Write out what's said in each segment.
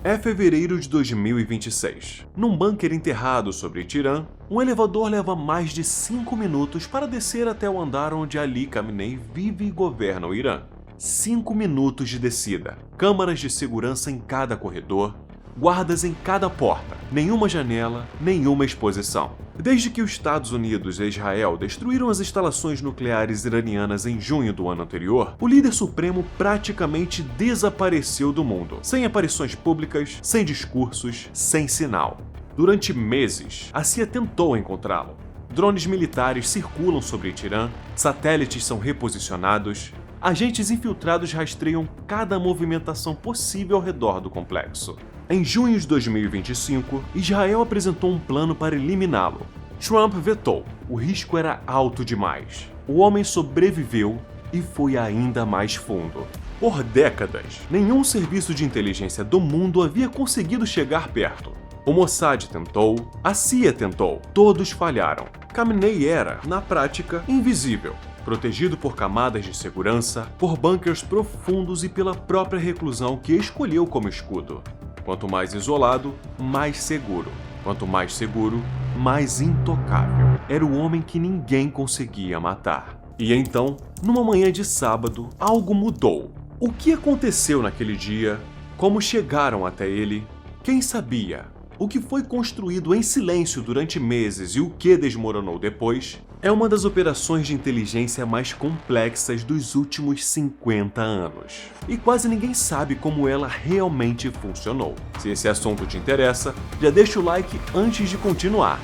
É fevereiro de 2026. Num bunker enterrado sobre Tirã, um elevador leva mais de 5 minutos para descer até o andar onde Ali Khamenei vive e governa o Irã. 5 minutos de descida, câmaras de segurança em cada corredor, guardas em cada porta, nenhuma janela, nenhuma exposição. Desde que os Estados Unidos e Israel destruíram as instalações nucleares iranianas em junho do ano anterior, o líder supremo praticamente desapareceu do mundo, sem aparições públicas, sem discursos, sem sinal. Durante meses, a CIA tentou encontrá-lo. Drones militares circulam sobre Tirã, satélites são reposicionados, agentes infiltrados rastreiam cada movimentação possível ao redor do complexo. Em junho de 2025, Israel apresentou um plano para eliminá-lo. Trump vetou. O risco era alto demais. O homem sobreviveu e foi ainda mais fundo. Por décadas, nenhum serviço de inteligência do mundo havia conseguido chegar perto. O Mossad tentou, a CIA tentou, todos falharam. Khamenei era, na prática, invisível, protegido por camadas de segurança, por bunkers profundos e pela própria reclusão que escolheu como escudo. Quanto mais isolado, mais seguro. Quanto mais seguro, mais intocável. Era o homem que ninguém conseguia matar. E então, numa manhã de sábado, algo mudou. O que aconteceu naquele dia? Como chegaram até ele? Quem sabia? O que foi construído em silêncio durante meses e o que desmoronou depois é uma das operações de inteligência mais complexas dos últimos 50 anos. E quase ninguém sabe como ela realmente funcionou. Se esse assunto te interessa, já deixa o like antes de continuar.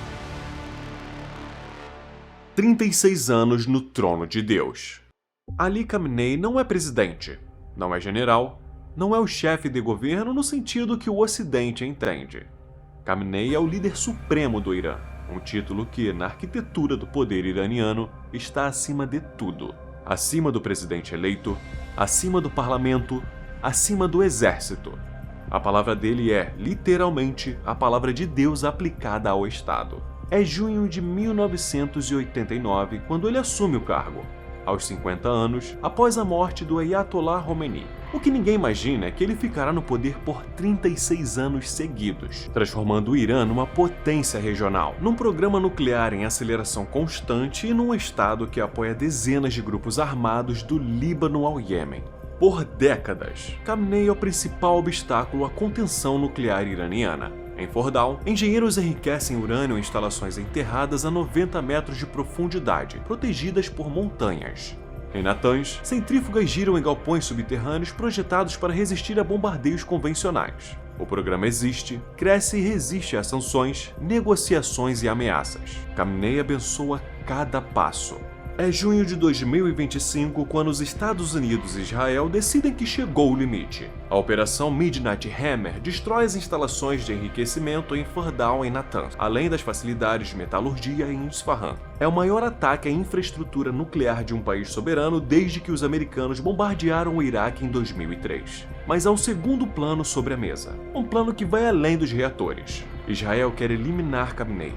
36 anos no trono de Deus. Ali Khamenei não é presidente, não é general, não é o chefe de governo no sentido que o Ocidente entende. Khamenei é o líder supremo do Irã, um título que, na arquitetura do poder iraniano, está acima de tudo. Acima do presidente eleito, acima do parlamento, acima do exército. A palavra dele é, literalmente, a palavra de Deus aplicada ao Estado. É junho de 1989 quando ele assume o cargo, aos 50 anos, após a morte do Ayatollah Khomeini. O que ninguém imagina é que ele ficará no poder por 36 anos seguidos, transformando o Irã numa potência regional, num programa nuclear em aceleração constante e num estado que apoia dezenas de grupos armados do Líbano ao Iêmen. Por décadas, Khamenei é o principal obstáculo à contenção nuclear iraniana. Em Fordow, engenheiros enriquecem urânio em instalações enterradas a 90 metros de profundidade, protegidas por montanhas. Em Natanz, centrífugas giram em galpões subterrâneos projetados para resistir a bombardeios convencionais. O programa existe, cresce e resiste a sanções, negociações e ameaças. Khamenei abençoa cada passo. É junho de 2025 quando os Estados Unidos e Israel decidem que chegou o limite. A Operação Midnight Hammer destrói as instalações de enriquecimento em Fordow, em Natanz, além das facilidades de metalurgia em Isfahan. É o maior ataque à infraestrutura nuclear de um país soberano desde que os americanos bombardearam o Iraque em 2003. Mas há um segundo plano sobre a mesa. Um plano que vai além dos reatores. Israel quer eliminar Khamenei.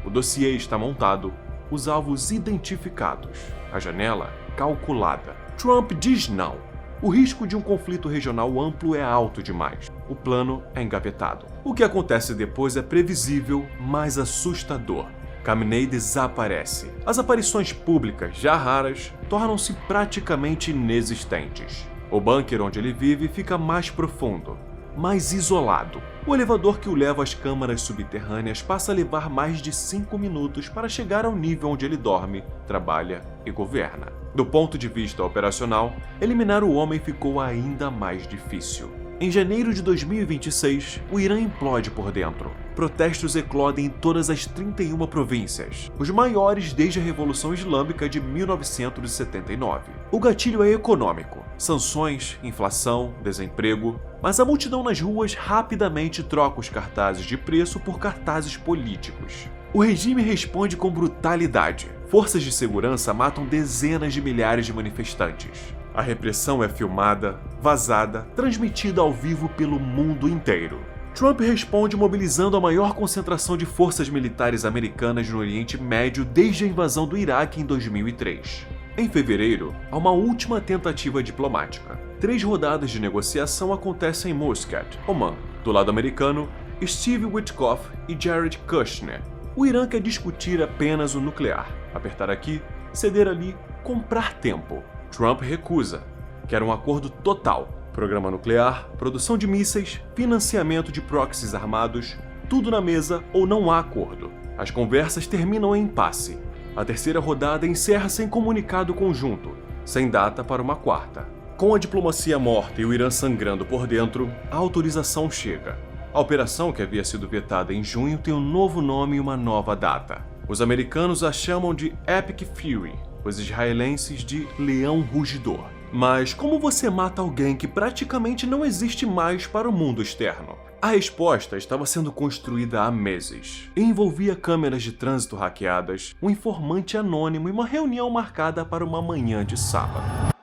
O dossiê está montado, os alvos identificados, a janela calculada. Trump diz não. O risco de um conflito regional amplo é alto demais. O plano é engavetado. O que acontece depois é previsível, mas assustador. Khamenei desaparece. As aparições públicas, já raras, tornam-se praticamente inexistentes. O bunker onde ele vive fica mais profundo, mais isolado. O elevador que o leva às câmaras subterrâneas passa a levar mais de 5 minutos para chegar ao nível onde ele dorme, trabalha e governa. Do ponto de vista operacional, eliminar o homem ficou ainda mais difícil. Em janeiro de 2026, o Irã implode por dentro. Protestos eclodem em todas as 31 províncias, os maiores desde a Revolução Islâmica de 1979. O gatilho é econômico: sanções, inflação, desemprego. Mas a multidão nas ruas rapidamente troca os cartazes de preço por cartazes políticos. O regime responde com brutalidade. Forças de segurança matam dezenas de milhares de manifestantes. A repressão é filmada, vazada, transmitida ao vivo pelo mundo inteiro. Trump responde mobilizando a maior concentração de forças militares americanas no Oriente Médio desde a invasão do Iraque em 2003. Em fevereiro, há uma última tentativa diplomática. 3 rodadas de negociação acontecem em Muscat, Omã, Do lado americano, Steve Witkoff e Jared Kushner. O Irã quer discutir apenas o nuclear, apertar aqui, ceder ali, comprar tempo. Trump recusa, quer um acordo total. Programa nuclear, produção de mísseis, financiamento de proxies armados, tudo na mesa ou não há acordo. As conversas terminam em impasse. A terceira rodada encerra-se em comunicado conjunto, sem data para uma quarta. Com a diplomacia morta e o Irã sangrando por dentro, a autorização chega. A operação, que havia sido vetada em junho, tem um novo nome e uma nova data. Os americanos a chamam de Epic Fury, os israelenses de Leão Rugidor. Mas como você mata alguém que praticamente não existe mais para o mundo externo? A resposta estava sendo construída há meses. E envolvia câmeras de trânsito hackeadas, um informante anônimo e uma reunião marcada para uma manhã de sábado.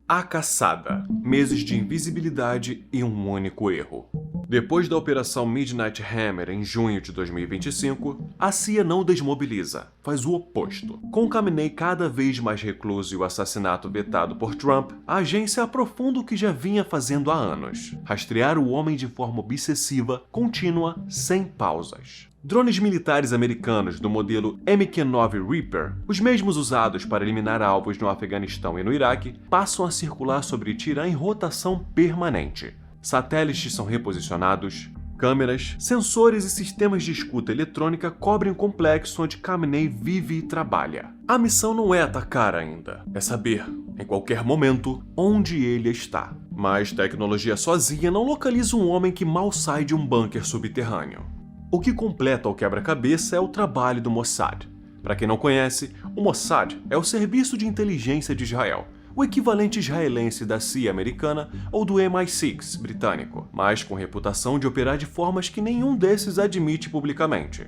A caçada. Meses de invisibilidade e um único erro. Depois da Operação Midnight Hammer em junho de 2025, a CIA não desmobiliza, faz o oposto. Com Khamenei cada vez mais recluso e o assassinato vetado por Trump, a agência aprofunda o que já vinha fazendo há anos: rastrear o homem de forma obsessiva, contínua, sem pausas. Drones militares americanos do modelo MQ-9 Reaper, os mesmos usados para eliminar alvos no Afeganistão e no Iraque, passam a circular sobre Tirã em rotação permanente. Satélites são reposicionados, câmeras, sensores e sistemas de escuta eletrônica cobrem o complexo onde Khamenei vive e trabalha. A missão não é atacar ainda, é saber, em qualquer momento, onde ele está. Mas tecnologia sozinha não localiza um homem que mal sai de um bunker subterrâneo. O que completa o quebra-cabeça é o trabalho do Mossad. Para quem não conhece, o Mossad é o Serviço de Inteligência de Israel, o equivalente israelense da CIA americana ou do MI6 britânico, mas com reputação de operar de formas que nenhum desses admite publicamente.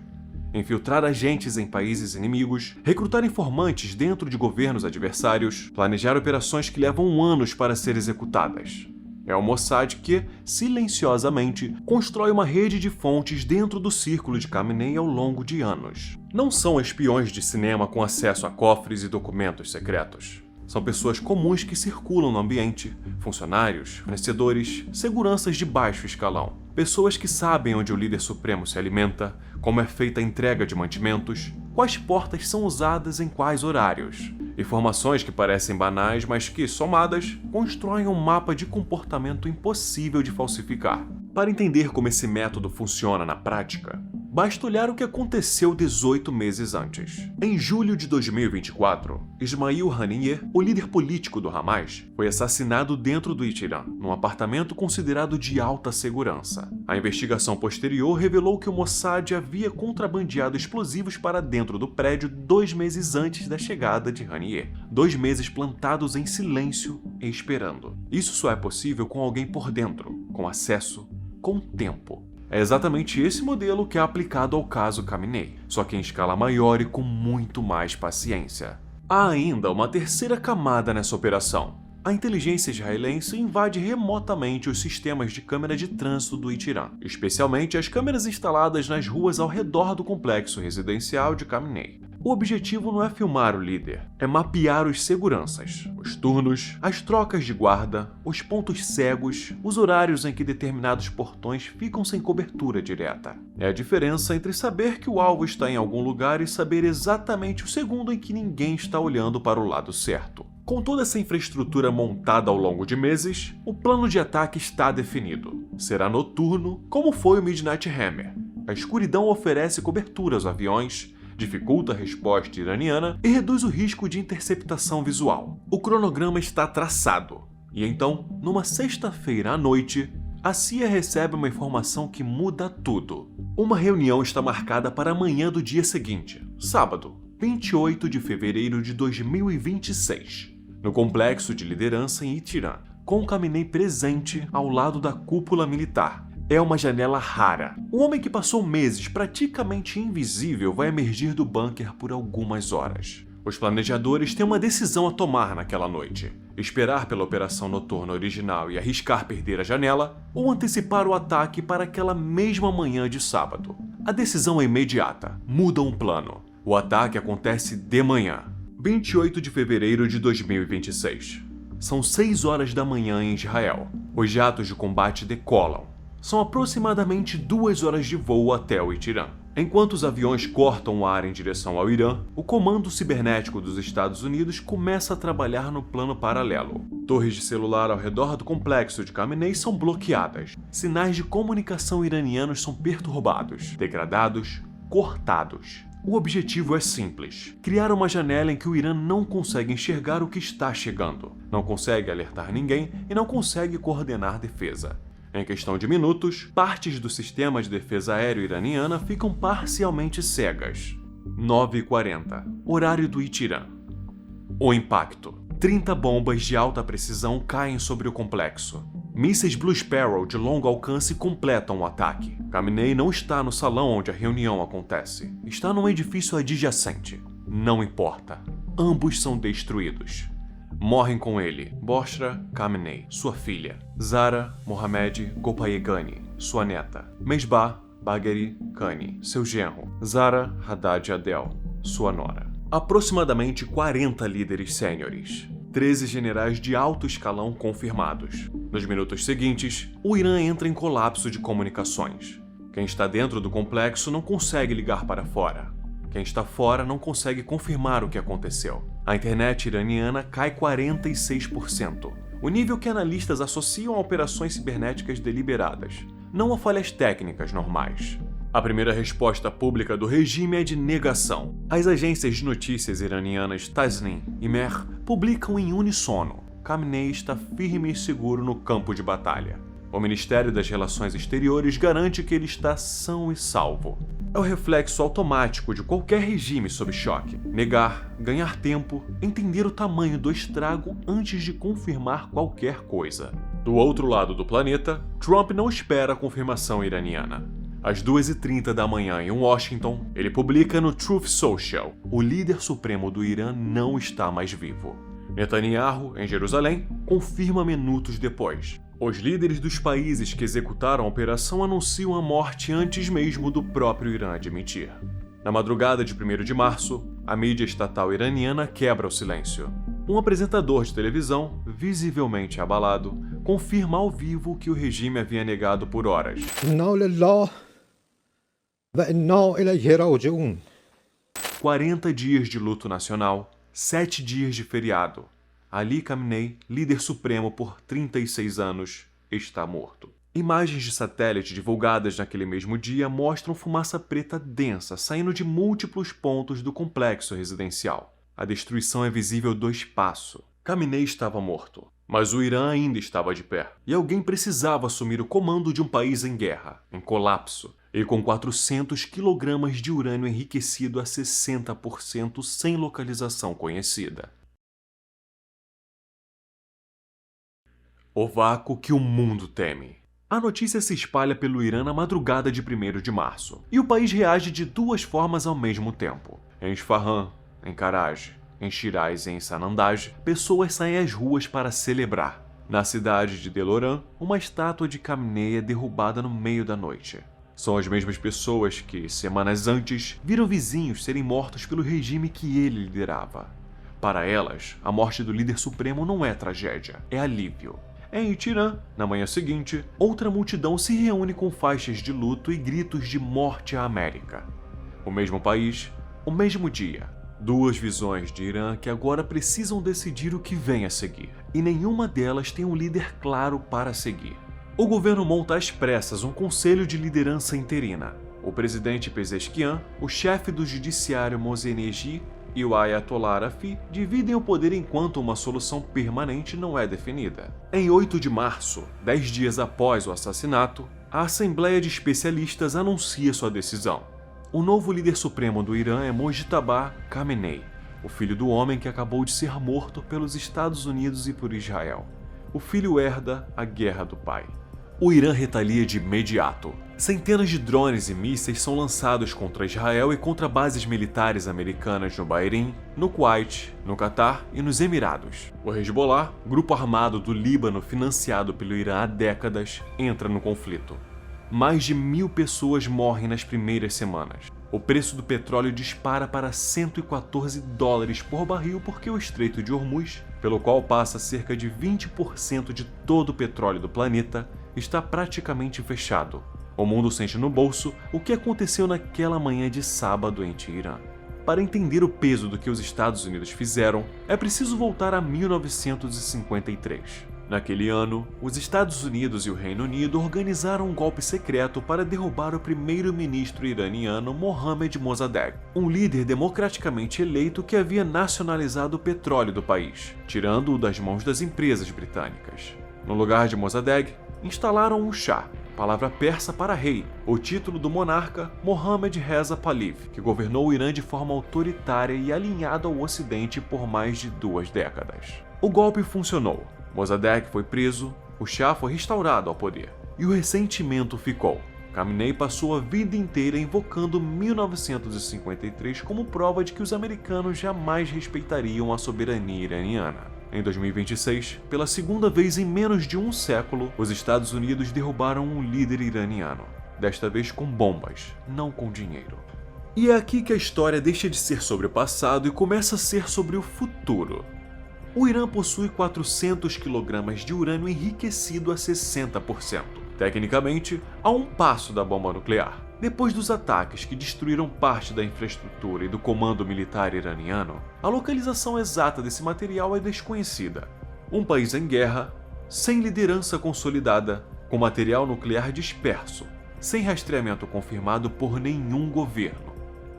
Infiltrar agentes em países inimigos, recrutar informantes dentro de governos adversários, planejar operações que levam anos para ser executadas. É o Mossad que, silenciosamente, constrói uma rede de fontes dentro do círculo de Khamenei ao longo de anos. Não são espiões de cinema com acesso a cofres e documentos secretos. São pessoas comuns que circulam no ambiente, funcionários, fornecedores, seguranças de baixo escalão. Pessoas que sabem onde o líder supremo se alimenta, como é feita a entrega de mantimentos, quais portas são usadas em quais horários. Informações que parecem banais, mas que, somadas, constroem um mapa de comportamento impossível de falsificar. Para entender como esse método funciona na prática, basta olhar o que aconteceu 18 meses antes. Em julho de 2024, Ismail Haniyeh, o líder político do Hamas, foi assassinado dentro do Itirã, num apartamento considerado de alta segurança. A investigação posterior revelou que o Mossad havia contrabandeado explosivos para dentro do prédio 2 meses antes da chegada de Haniyeh. 2 meses plantados em silêncio e esperando. Isso só é possível com alguém por dentro, com acesso, com tempo. É exatamente esse modelo que é aplicado ao caso Khamenei, só que em escala maior e com muito mais paciência. Há ainda uma terceira camada nessa operação. A inteligência israelense invade remotamente os sistemas de câmera de trânsito do Itirã, especialmente as câmeras instaladas nas ruas ao redor do complexo residencial de Khamenei. O objetivo não é filmar o líder, é mapear os seguranças, os turnos, as trocas de guarda, os pontos cegos, os horários em que determinados portões ficam sem cobertura direta. É a diferença entre saber que o alvo está em algum lugar e saber exatamente o segundo em que ninguém está olhando para o lado certo. Com toda essa infraestrutura montada ao longo de meses, o plano de ataque está definido. Será noturno, como foi o Midnight Hammer. A escuridão oferece cobertura aos aviões, dificulta a resposta iraniana e reduz o risco de interceptação visual. O cronograma está traçado. E então, numa sexta-feira à noite, a CIA recebe uma informação que muda tudo. Uma reunião está marcada para amanhã do dia seguinte, sábado, 28 de fevereiro de 2026, no complexo de liderança em Itirã, com Khamenei presente ao lado da cúpula militar. É uma janela rara. O homem que passou meses praticamente invisível vai emergir do bunker por algumas horas. Os planejadores têm uma decisão a tomar naquela noite: esperar pela operação noturna original e arriscar perder a janela, ou antecipar o ataque para aquela mesma manhã de sábado. A decisão é imediata. Mudam o plano. O ataque acontece de manhã, 28 de fevereiro de 2026. São 6 horas da manhã em Israel. Os jatos de combate decolam. São aproximadamente 2 horas de voo até o Itirã. Enquanto os aviões cortam o ar em direção ao Irã, o Comando Cibernético dos Estados Unidos começa a trabalhar no plano paralelo. Torres de celular ao redor do complexo de Khamenei são bloqueadas. Sinais de comunicação iranianos são perturbados, degradados, cortados. O objetivo é simples: criar uma janela em que o Irã não consegue enxergar o que está chegando, não consegue alertar ninguém e não consegue coordenar defesa. Em questão de minutos, partes do sistema de defesa aéreo iraniana ficam parcialmente cegas. 9h40, horário do Itirã. O impacto. 30 bombas de alta precisão caem sobre o complexo. Mísseis Blue Sparrow de longo alcance completam o ataque. Khamenei não está no salão onde a reunião acontece. Está num edifício adjacente. Não importa. Ambos são destruídos. Morrem com ele Boshra Khamenei, sua filha, Zahra Mohammad Gholpayegani, sua neta, Mesbah Bagheri Kani, seu genro, Zahra Haddad Adel, sua nora. Aproximadamente 40 líderes sêniores, 13 generais de alto escalão confirmados. Nos minutos seguintes, o Irã entra em colapso de comunicações. Quem está dentro do complexo não consegue ligar para fora. Quem está fora não consegue confirmar o que aconteceu. A internet iraniana cai 46%, o nível que analistas associam a operações cibernéticas deliberadas, não a falhas técnicas normais. A primeira resposta pública do regime é de negação. As agências de notícias iranianas Tasnim e Mehr publicam em unissono: Khamenei está firme e seguro no campo de batalha. O Ministério das Relações Exteriores garante que ele está são e salvo. É o reflexo automático de qualquer regime sob choque. Negar, ganhar tempo, entender o tamanho do estrago antes de confirmar qualquer coisa. Do outro lado do planeta, Trump não espera a confirmação iraniana. Às 2h30 da manhã em Washington, ele publica no Truth Social: o líder supremo do Irã não está mais vivo. Netanyahu, em Jerusalém, confirma minutos depois. Os líderes dos países que executaram a operação anunciam a morte antes mesmo do próprio Irã admitir. Na madrugada de 1º de março, a mídia estatal iraniana quebra o silêncio. Um apresentador de televisão, visivelmente abalado, confirma ao vivo que o regime havia negado por horas. 40 dias de luto nacional, 7 dias de feriado. Ali Khamenei, líder supremo por 36 anos, está morto. Imagens de satélite divulgadas naquele mesmo dia mostram fumaça preta densa saindo de múltiplos pontos do complexo residencial. A destruição é visível do espaço. Khamenei estava morto, mas o Irã ainda estava de pé. E alguém precisava assumir o comando de um país em guerra, em colapso, e com 400 kg de urânio enriquecido a 60% sem localização conhecida. O vácuo que o mundo teme. A notícia se espalha pelo Irã na madrugada de 1º de março, e o país reage de duas formas ao mesmo tempo. Em Isfahan, em Karaj, em Shiraz e em Sanandaj, pessoas saem às ruas para celebrar. Na cidade de Deloran, uma estátua de Khamenei é derrubada no meio da noite. São as mesmas pessoas que, semanas antes, viram vizinhos serem mortos pelo regime que ele liderava. Para elas, a morte do líder supremo não é tragédia, é alívio. Em Itirã, na manhã seguinte, outra multidão se reúne com faixas de luto e gritos de morte à América. O mesmo país, o mesmo dia. Duas visões de Irã que agora precisam decidir o que vem a seguir, e nenhuma delas tem um líder claro para seguir. O governo monta às pressas um conselho de liderança interina. O presidente Pezeshkian, o chefe do judiciário Mozenegi e o Ayatollah Arafi dividem o poder enquanto uma solução permanente não é definida. Em 8 de março, 10 dias após o assassinato, a Assembleia de Especialistas anuncia sua decisão. O novo líder supremo do Irã é Mojtaba Khamenei, o filho do homem que acabou de ser morto pelos Estados Unidos e por Israel. O filho herda a guerra do pai. O Irã retalia de imediato. Centenas de drones e mísseis são lançados contra Israel e contra bases militares americanas no Bahrein, no Kuwait, no Catar e nos Emirados. O Hezbollah, grupo armado do Líbano financiado pelo Irã há décadas, entra no conflito. Mais de 1000 pessoas morrem nas primeiras semanas. O preço do petróleo dispara para $114 por barril porque o Estreito de Hormuz, pelo qual passa cerca de 20% de todo o petróleo do planeta, está praticamente fechado. O mundo sente no bolso o que aconteceu naquela manhã de sábado em Teherã. Para entender o peso do que os Estados Unidos fizeram, é preciso voltar a 1953. Naquele ano, os Estados Unidos e o Reino Unido organizaram um golpe secreto para derrubar o primeiro-ministro iraniano Mohammad Mossadegh, um líder democraticamente eleito que havia nacionalizado o petróleo do país, tirando-o das mãos das empresas britânicas. No lugar de Mossadegh, instalaram um Shah, palavra persa para rei, o título do monarca Mohammad Reza Pahlavi, que governou o Irã de forma autoritária e alinhada ao Ocidente por mais de 2 décadas. O golpe funcionou. Mossadegh foi preso, o Shah foi restaurado ao poder, e o ressentimento ficou. Khamenei passou a vida inteira invocando 1953 como prova de que os americanos jamais respeitariam a soberania iraniana. Em 2026, pela segunda vez em menos de um século, os Estados Unidos derrubaram um líder iraniano, desta vez com bombas, não com dinheiro. E é aqui que a história deixa de ser sobre o passado e começa a ser sobre o futuro. O Irã possui 400 kg de urânio enriquecido a 60%, tecnicamente a um passo da bomba nuclear. Depois dos ataques que destruíram parte da infraestrutura e do comando militar iraniano, a localização exata desse material é desconhecida. Um país em guerra, sem liderança consolidada, com material nuclear disperso, sem rastreamento confirmado por nenhum governo.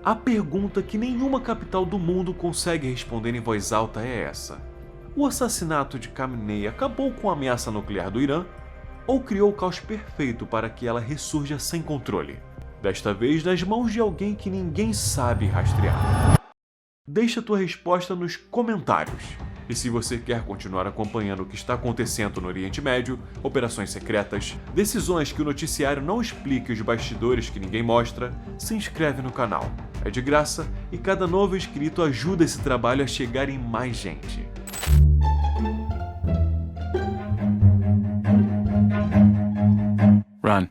A pergunta que nenhuma capital do mundo consegue responder em voz alta é essa: o assassinato de Khamenei acabou com a ameaça nuclear do Irã ou criou o caos perfeito para que ela ressurja sem controle? Desta vez nas mãos de alguém que ninguém sabe rastrear. Deixa tua resposta nos comentários. E se você quer continuar acompanhando o que está acontecendo no Oriente Médio, operações secretas, decisões que o noticiário não explica e os bastidores que ninguém mostra, se inscreve no canal. É de graça e cada novo inscrito ajuda esse trabalho a chegar em mais gente. Run.